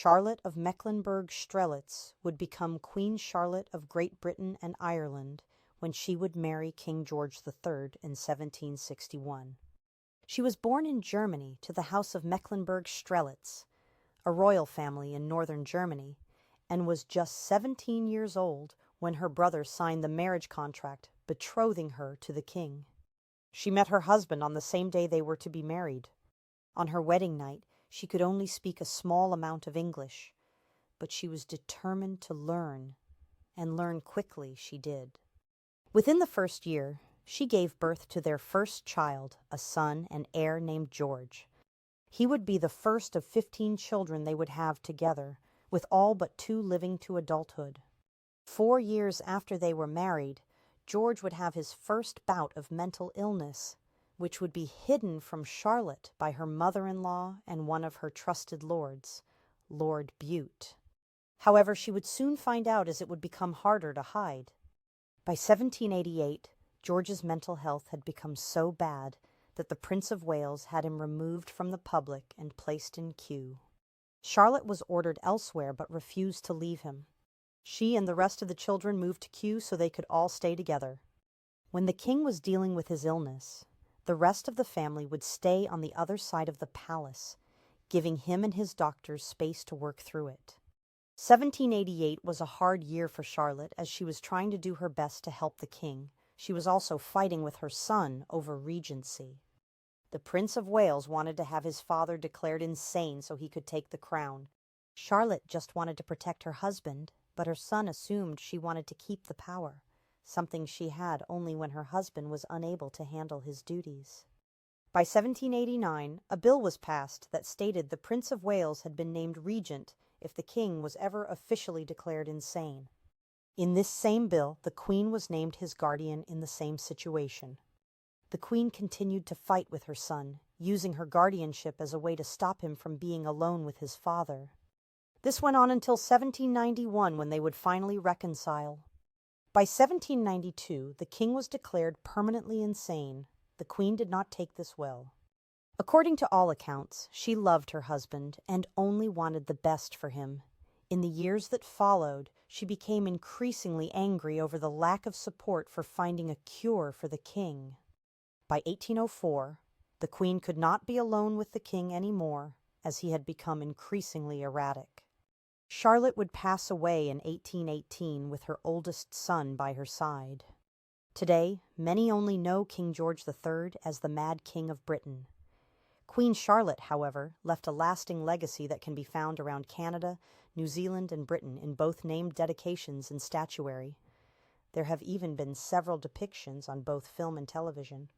Charlotte of Mecklenburg-Strelitz would become Queen Charlotte of Great Britain and Ireland when she would marry King George III in 1761. She was born in Germany to the House of Mecklenburg-Strelitz, a royal family in northern Germany, and was just 17 years old when her brother signed the marriage contract betrothing her to the king. She met her husband on the same day they were to be married. On her wedding night, she could only speak a small amount of English, but she was determined to learn, and learn quickly she did. Within the first year, she gave birth to their first child, a son and heir named George. He would be the first of 15 children they would have together, with all but 2 living to adulthood. 4 years after they were married, George would have his first bout of mental illness, which would be hidden from Charlotte by her mother-in-law and one of her trusted lords, Lord Bute. However, she would soon find out as it would become harder to hide. By 1788, George's mental health had become so bad that the Prince of Wales had him removed from the public and placed in Kew. Charlotte was ordered elsewhere but refused to leave him. She and the rest of the children moved to Kew so they could all stay together. When the king was dealing with his illness, the rest of the family would stay on the other side of the palace, giving him and his doctors space to work through it. 1788 was a hard year for Charlotte as she was trying to do her best to help the king. She was also fighting with her son over regency. The Prince of Wales wanted to have his father declared insane so he could take the crown. Charlotte just wanted to protect her husband, but her son assumed she wanted to keep the power, something she had only when her husband was unable to handle his duties. By 1789, a bill was passed that stated the Prince of Wales had been named regent if the king was ever officially declared insane. In this same bill, the Queen was named his guardian in the same situation. The Queen continued to fight with her son, using her guardianship as a way to stop him from being alone with his father. This went on until 1791 when they would finally reconcile. By 1792, the king was declared permanently insane. The Queen did not take this well. According to all accounts, she loved her husband and only wanted the best for him. In the years that followed, she became increasingly angry over the lack of support for finding a cure for the king. By 1804, the Queen could not be alone with the king anymore, as he had become increasingly erratic. Charlotte would pass away in 1818 with her oldest son by her side. Today, many only know King George III as the Mad King of Britain. Queen Charlotte, however, left a lasting legacy that can be found around Canada, New Zealand, and Britain in both named dedications and statuary. There have even been several depictions on both film and television.